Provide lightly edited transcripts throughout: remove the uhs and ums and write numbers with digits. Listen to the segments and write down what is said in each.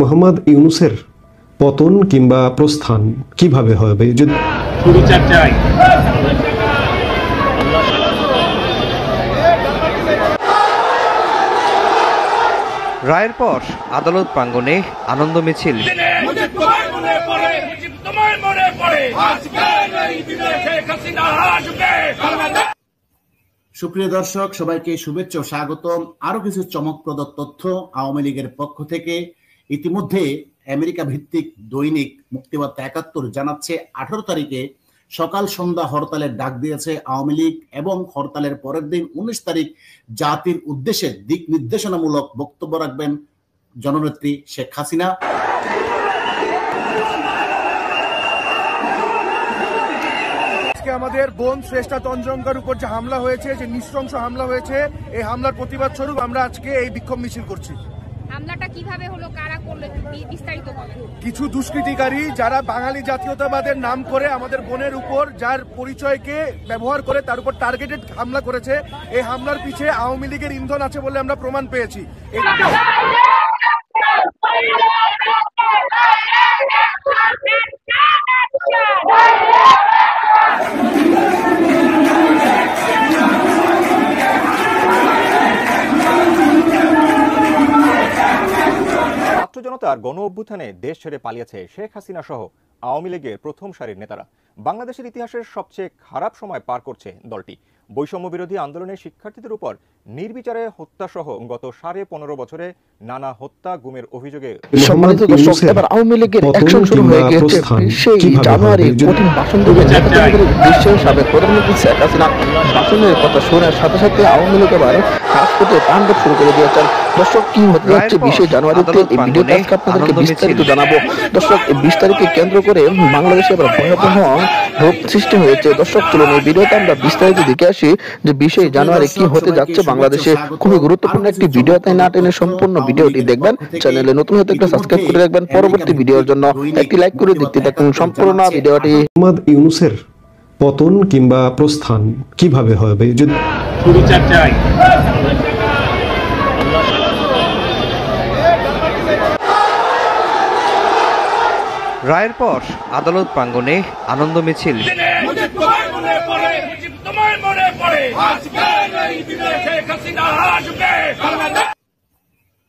মোহাম্মদ ইউনূসের পতন কিংবা প্রস্থান কিভাবে হবে যদি রায়ের পর আদালত প্রাঙ্গণে আনন্দ মিছিল। সুপ্রিয় দর্শক, সবাইকে শুভেচ্ছা ও স্বাগতম। আরো কিছু চমকপ্রদ তথ্য আওয়ামী লীগের পক্ষ থেকে। ইতিমধ্যে আমেরিকা ভিত্তিক দৈনিক মুক্তিবার্তা ৭১ জানাচ্ছে ১৮ তারিখে সকাল সন্ধ্যা হরতালের ডাক দিয়েছে আওয়ামী লীগ এবং হরতালের পরের দিন ১৯ তারিখ জাতির উদ্দেশ্যে দিক নির্দেশনামূলক বক্তব্য রাখবেন জননেত্রী শেখ হাসিনা। আমাদের বোন শ্রেষ্ঠা তঞ্জঙ্কার উপর যে হামলা হয়েছে, যে নৃশংস হামলা হয়েছে, এই হামলার প্রতিবাদ স্বরূপ আমরা আজকে এই বিক্ষোভ মিছিল করছি। হামলাটা কিভাবে হলো, কারা করলো, বিস্তারিত বলুন। কিছু দুষ্কৃতিকারী যারা বাঙালি জাতীয়তাবাদের নাম করে আমাদের বোনের উপর যার পরিচয়কে ব্যবহার করে তার উপর টার্গেটেড হামলা করেছে। এই হামলার পিছে আওয়ামী লীগের ইন্ধন আছে বলে আমরা প্রমাণ পেয়েছি। জনতার গণ অভ্যুত্থানে দেশ ছেড়ে পালিয়েছে শেখ হাসিনা সহ আওয়ামী লীগের প্রথম সারির নেতারা। বাংলাদেশের ইতিহাসের সবচেয়ে খারাপ সময় পার করছে দলটি। বৈষম্য বিরোধী আন্দোলনের শিক্ষার্থীদের উপর নির্বিচারে হত্যা সহ গত 15.5 বছরে নানা হত্যা গুমের অভিযোগে সম্মানিত দর্শক, এবার আওয়ামী লীগের অ্যাকশন শুরু হয়ে গেছে। সেই জানুয়ারি কঠিন ভাষণ দেবেন দেশের সাবেক প্রধানমন্ত্রী শেখ হাসিনা। ভাষণের কথা শোনার সাথে সাথে আওয়ামী লীগ এবার রাজপথে তাণ্ডব শুরু করে দিয়েছেন। দর্শক, কি হতে যাচ্ছে 20 জানুয়ারিতে এই ভিডিওতে আজকে আপনাদেরকে বিস্তারিত জানাবো। দর্শক, এই 20 তারিখকে কেন্দ্র করে বাংলাদেশে এবার ভয়াবহ রূপ সৃষ্টি হয়েছে। দর্শক, চলুন এই ভিডিওতে আমরা বিস্তারিত দেখে আসি যে 20 জানুয়ারি কি হতে যাচ্ছে বাংলাদেশে। খুবই গুরুত্বপূর্ণ একটি ভিডিও, তাই না টেনে সম্পূর্ণ ভিডিওটি দেখবেন। চ্যানেলে নতুন হতে একটা সাবস্ক্রাইব করে রাখবেন পরবর্তী ভিডিওর জন্য। একটি লাইক করে দেখতে থাকুন সম্পূর্ণ ভিডিওটি। মোহাম্মদ ইউনূসের পতন কিংবা প্রস্থান কিভাবে হবে যদি রায়ের পর আদালত প্রাঙ্গণে আনন্দ মিছিল।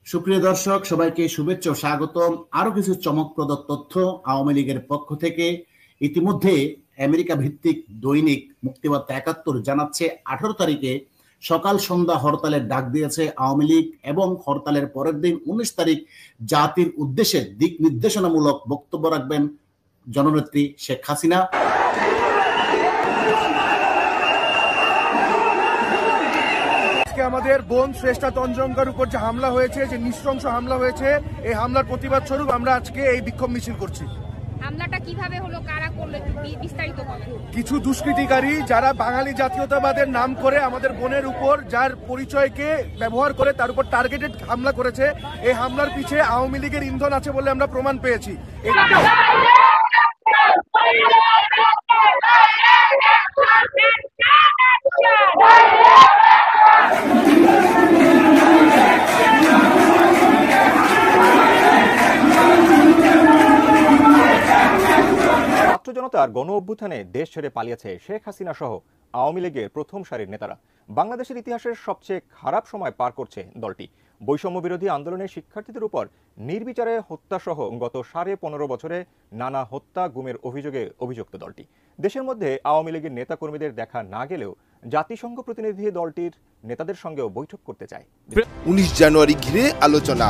সুপ্রিয় দর্শক, সবাইকে শুভেচ্ছা ও স্বাগতম। আরো কিছু চমকপ্রদ তথ্য আওয়ামী লীগের পক্ষ থেকে। ইতিমধ্যে আমেরিকা ভিত্তিক দৈনিক মুক্তিবার্তা ৭১ জানাচ্ছে ১৮ তারিখে সকাল সন্ধ্যা হরতালের ডাক দিয়েছে আওয়ামী লীগ এবং হরতালের পরের দিন ১৯ তারিখ জাতির উদ্দেশ্যে দিক নির্দেশনামূলক বক্তব্য রাখবেন জননেত্রী শেখ হাসিনা। আমাদের বোন শ্রেষ্ঠা তঞ্জঙ্কার উপর যে হামলা হয়েছে, যে নৃশংস হামলা হয়েছে, এই হামলার প্রতিবাদ স্বরূপ আমরা আজকে এই বিক্ষোভ মিছিল করছি। হামলাটা কিভাবে হলো, কারা করলো, বিস্তারিত বলুন। কিছু দুষ্কৃতিকারী যারা বাঙালি জাতীয়তাবাদের নাম করে আমাদের বোনের উপর যার পরিচয়কে ব্যবহার করে তার উপর টার্গেটেড হামলা করেছে। এই হামলার পিছে আওয়ামী লীগের ইন্ধন আছে বলে আমরা প্রমাণ পেয়েছি। জনতার গণ অভ্যুত্থানে দেশ ছেড়ে পালিয়েছে শেখ হাসিনা সহ আওয়ামী লীগের প্রথম সারির নেতারা। বাংলাদেশের ইতিহাসের সবচেয়ে খারাপ সময় পার করছে দলটি। বৈষম্য বিরোধী আন্দোলনের শিক্ষার্থীদের উপর নির্বিচারে হত্যা সহ গত 15.5 বছরে নানা হত্যা গুমের অভিযোগে অভিযুক্ত দলটি। দেশের মধ্যে আওয়ামী লীগের নেতাকর্মীদের দেখা না গেলেও জাতিসংঘ প্রতিনিধি দলটির নেতাদের সঙ্গেও বৈঠক করতে চায়। 19 জানুয়ারি ঘিরে আলোচনা,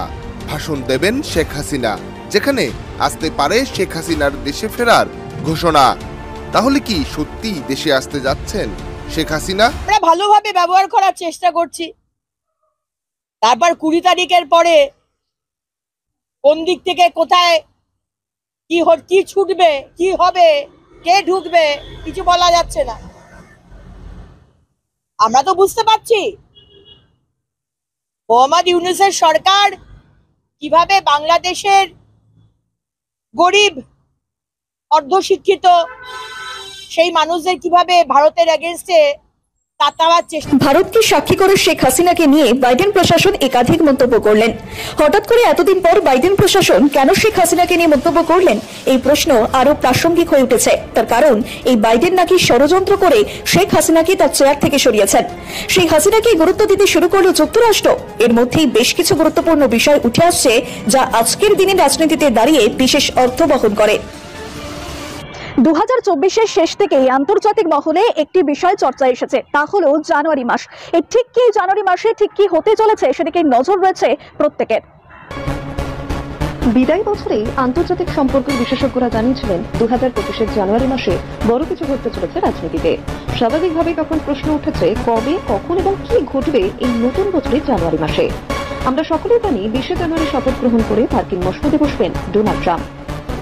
ভাষণ দেবেন শেখ হাসিনা, যেখানে আসতে পারে শেখ হাসিনার দেশে ফেরার ঘোষণা। তাহলে কি সত্যি দেশে আসতে যাচ্ছেন শেখ হাসিনা? আমরা ভালোভাবে ব্যবহার করার চেষ্টা করছি। তারপর 20 তারিখের পরে কোন দিক থেকে কোথায় কি ছুটবে, কি হবে, কে ঢুকবে, কিছু বলা যাচ্ছে না। আমরা তো বুঝতে পারছি মোহাম্মদ ইউনূসের সরকার কিভাবে বাংলাদেশের গরিব অর্ধশিক্ষিত সেই মানুষদের কিভাবে ভারতের এগেইনস্টে কাটাবার চেষ্টা। ভারতকে সাক্ষী করে শেখ হাসিনাকে নিয়ে বাইডেন প্রশাসন একাধিক মন্তব্য করলেন। হঠাৎ করে এতদিন পর বাইডেন প্রশাসন কেন শেখ হাসিনাকে নিয়ে মন্তব্য করলেন, এই প্রশ্ন আরো প্রাসঙ্গিক হয়ে উঠেছে। তার কারণ এই বাইডেন নাকি ষড়যন্ত্র করে শেখ হাসিনাকে তার চেয়ার থেকে সরিয়েছেন। শেখ হাসিনাকে গুরুত্ব দিতে শুরু করল যুক্তরাষ্ট্র। এর মধ্যেই বেশ কিছু গুরুত্বপূর্ণ বিষয় উঠে আসছে, যা আজকের দিনে রাজনীতিতে দাঁড়িয়ে বিশেষ অর্থ বহন করে। 2024-এর শেষ থেকেই আন্তর্জাতিক মহলে একটি বিষয় চর্চা এসেছে, তা হলো জানুয়ারি মাস। এই ঠিক কি জানুয়ারি মাসে ঠিক কি হতে চলেছে সেদিকে নজর রয়েছে প্রত্যেকের। বিদায় বছরেই আন্তর্জাতিক সম্পর্কের বিশেষজ্ঞরা জানিয়েছিলেন 2025-এর জানুয়ারি মাসে বড় কিছু ঘটতে চলেছে রাজনীতিতে। স্বাভাবিকভাবে তখন প্রশ্ন উঠেছে কবে, কখন এবং কি ঘটবে এই নতুন বছরের জানুয়ারি মাসে। আমরা সকলেই জানি 20 জানুয়ারি শপথ গ্রহণ করে মার্কিন মসনদে বসবেন ডোনাল্ড ট্রাম্প।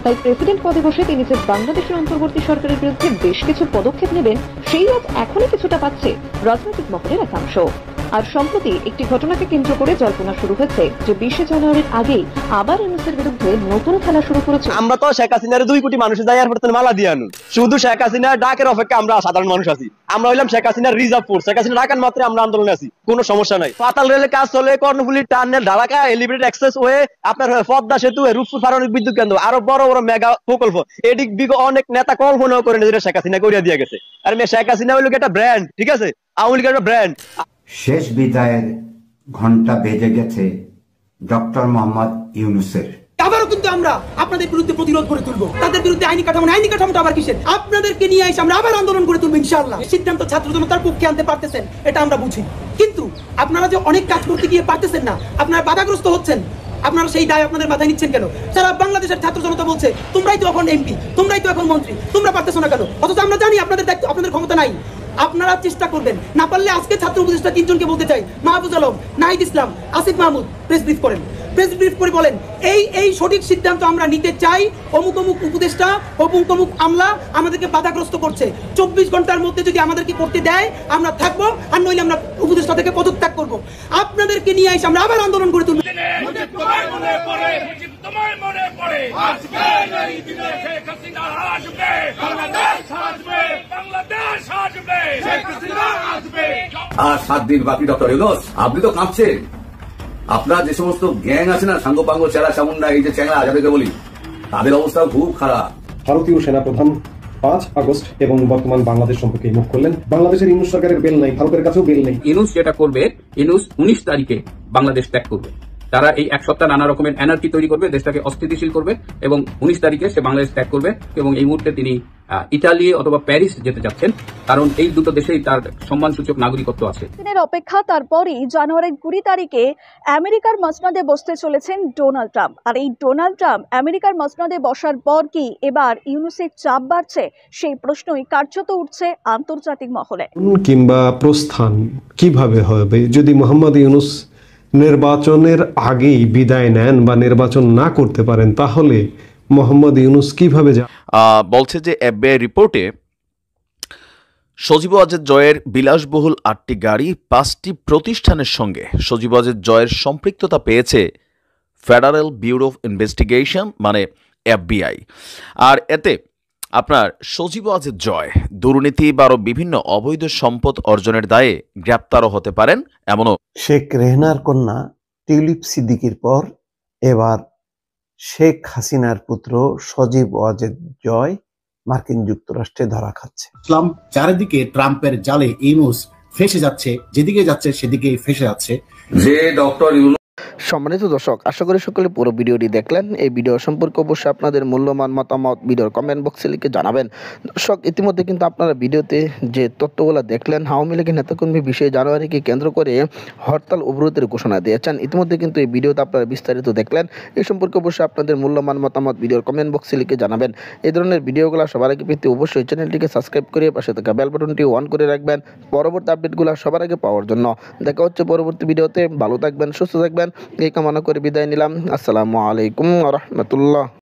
তাই প্রেসিডেন্ট পদে বসে তিনি যে বাংলাদেশের অন্তর্বর্তী সরকারের বিরুদ্ধে বেশ কিছু পদক্ষেপ নেবেন, সেই রাত এখনই কিছুটা পাচ্ছে রাজনৈতিক মহলের একাংশ। আর সম্প্রতি একটি ঘটনাকে কেন্দ্র করে জল্পনা শুরু হয়েছে যে 20 জানুয়ারির আগেই আবার ইউনূসের বিরুদ্ধে নতুন খেলা শুরু করেছে। আমরা তো শেখ হাসিনার 2 কোটি মানুষের দায় এয়ারপোর্টে মালা দিয়ে আনু, শুধু শেখ হাসিনার ডাকের অপেক্ষা আমরা সাধারণ মানুষ আছি। আমরা হইলাম শেখ হাসিনার রিজার্ভ ফোর্স, শেখ হাসিনা ডাকার মাত্রে আমরা আন্দোলনে আছি, কোনো সমস্যা নাই। পাতাল রেলের কাজ চলে, Karnaphuli টার্নেল, Dhaka elevated express way, আপনার পদ্মা সেতু, রূপপুর পারমাণবিক বিদ্যুৎ কেন্দ্র, আরো বড় বড় মেগা প্রকল্প, এদিক বিগত অনেক নেতা কল্পনাও করে নিজেরা শেখ হাসিনা করিয়া দিয়ে গেছে। আর শেখ হাসিনা হইল একটা ব্র্যান্ড, ঠিক আছে, আওয়ামী লীগের একটা ব্র্যান্ড। শেষ বিদায়ের ঘন্টা বেজে গেছে ডক্টর মোহাম্মদ ইউনূসের। আবারও কিন্তু আমরা আপনাদের বিরুদ্ধে প্রতিরোধ করে তুলবো, তাদের বিরুদ্ধে আইনি কাঠামোটা আবার কিসের, আপনাদেরকে নিয়ে এসে আমরা আবার আন্দোলন করে তুলবো ইনশাআল্লাহ। সিদ্ধান্ত ছাত্র জনতার পক্ষে আনতে পারতেছেন, এটা আমরা বুঝি, কিন্তু আপনারা যে অনেক কাজ করতে গিয়ে পারতেছেন না, আপনারা বাধাগ্রস্ত হচ্ছেন, আপনারা সেই দায় আপনাদের মাথায় নিচ্ছেন কেন? সারা বাংলাদেশের ছাত্র জনতা বলছে তোমরাই তো এখন এমপি, তোমরাই তো এখন মন্ত্রী, তোমরা পারতেছো না কেন? অথচ আমরা জানি আপনাদের দায়িত্ব, আপনাদের ক্ষমতা নাই। আপনারা চেষ্টা করবেন, না পারলে আজকে ছাত্র উপদেষ্টা 3 জনকে বলতে চাই, মাহফুজ আলম, নাহিদ ইসলাম, আসিফ মাহমুদ, প্রেস ব্রিফ করেন, প্রেস ব্রিফ করে বলেন এই সঠিক সিদ্ধান্ত আমরা নিতে চাই, অমুক অমুক উপদেষ্টা, অমুক অমুক আমলা আমাদেরকে বাধাগ্রস্ত করছে, 24 ঘন্টার মধ্যে যদি আমাদেরকে করতে দেয় আমরা থাকবো, আর নইলে আমরা উপদেষ্টা থেকে পদত্যাগ করবো। আপনাদেরকে নিয়ে এসে আমরা আবার আন্দোলন করে তুলবো। আর 7 দিন বাকি ডক্টর ইউনূস, আপনি তো কাঁপছেন। আপনার যে সমস্ত গ্যাং আছে না, সাঙ্গপাঙ্গ, চেলা চামুন্ডা, এই যে চ্যাংড়া যাদেরকে বলি, তাদের অবস্থা খুব খারাপ। ভারতীয় সেনাপ্রধান 5 আগস্ট এবং বর্তমান বাংলাদেশ সম্পর্কে মুখ করলেন। বাংলাদেশের ইউনূস সরকারের বেল নেই, ভারতের কাছেও বেল নেই। ইউনূস যেটা করবে, ইউনূস 19 তারিখে বাংলাদেশ ত্যাগ করবে। তারা এই 1 সপ্তাহ নানা রকমের এনার্জি তৈরি করবে, দেশটাকে অস্থিতিশীল করবে, এবং 19 তারিখে সে বাংলাদেশ ত্যাগ করবে। এবং এই মুহূর্তে তিনি ইতালি অথবা প্যারিস যেতে যাচ্ছেন, কারণ এই দুটো দেশেই তার সম্মানসূচক নাগরিকত্ব আছে। দিনের অপেক্ষা, তারপরই জানুয়ারির 20 তারিখে আমেরিকার মসনদে বসতে চলেছেন ডোনাল্ড ট্রাম্প। আর এই ডোনাল্ড ট্রাম্প আমেরিকার মসনদে বসার পর কি এবার ইউনূসের চাপ বাড়ছে, সেই প্রশ্নই কার্যত উঠছে আন্তর্জাতিক মহলে। কিংবা প্রস্থান কিভাবে হবে যদি মোহাম্মদ ইউনূস নির্বাচনের আগেই বিদায় নেন বা নির্বাচন না করতে পারেন, তাহলে মোহাম্মদ ইউনূস কিভাবে বলছে যে এফবিআই রিপোর্টে সজীব ওয়াজেদ জয়ের বিলাসবহুল 8টি গাড়ি 5টি প্রতিষ্ঠানের সঙ্গে সজীব ওয়াজেদ জয়ের সম্পৃক্ততা পেয়েছে ফেডারেল ব্যুরো অফ ইনভেস্টিগেশন মানে এফবিআই। আর এতে আপনার সজীব ওয়াজেদ জয় দুর্নীতি বা বিভিন্ন অবৈধ সম্পদ অর্জনের দায়ে গ্রেপ্তারও হতে পারেন এমনও। শেখ রেহনার কন্যা টিউলিপ সিদ্দিকীর পর এবার শেখ হাসিনার পুত্র সজীব ওয়াজেদ জয় মার্কিন যুক্তরাষ্ট্রে ধরা খাচ্ছে। ইসলাম চারিদিকে ট্রাম্পের জালে ইউনূস ফেসে যাচ্ছে, যেদিকে যাচ্ছে সেদিকেই ফেসে যাচ্ছে। যে ডক্টর সম্মানিত দর্শক, আশা করি সকলে পুরো ভিডিওটি দেখলেন। এই ভিডিও সম্পর্কে অবশ্যই আপনাদের মূল্যবান মতামত ভিডিওর কমেন্ট বক্সে লিখে জানাবেন। দর্শক, ইতিমধ্যে কিন্তু আপনারা ভিডিওতে যে তথ্যগুলো দেখলেন, আওয়ামী লীগের নেতাকর্মী 20 জানুয়ারিকে কেন্দ্র করে হরতাল অবরোধের ঘোষণা দিয়েছেন। ইতিমধ্যে কিন্তু এই ভিডিওতে আপনারা বিস্তারিত দেখলেন। এই সম্পর্কে অবশ্যই আপনাদের মূল্যবান মতামত ভিডিওর কমেন্ট বক্সে লিখে জানাবেন। এই ধরনের ভিডিওগুলো সবার আগে পেতে অবশ্যই চ্যানেলটিকে সাবস্ক্রাইব করে পাশে থাকা বেল বাটনটি অন করে রাখবেন পরবর্তী আপডেটগুলো সবার আগে পাওয়ার জন্য। দেখা হচ্ছে পরবর্তী ভিডিওতে। ভালো থাকবেন, সুস্থ থাকবেন, এই কামনা করে বিদায় নিলাম। আসসালামু আলাইকুম ওয়া রাহমাতুল্লাহ।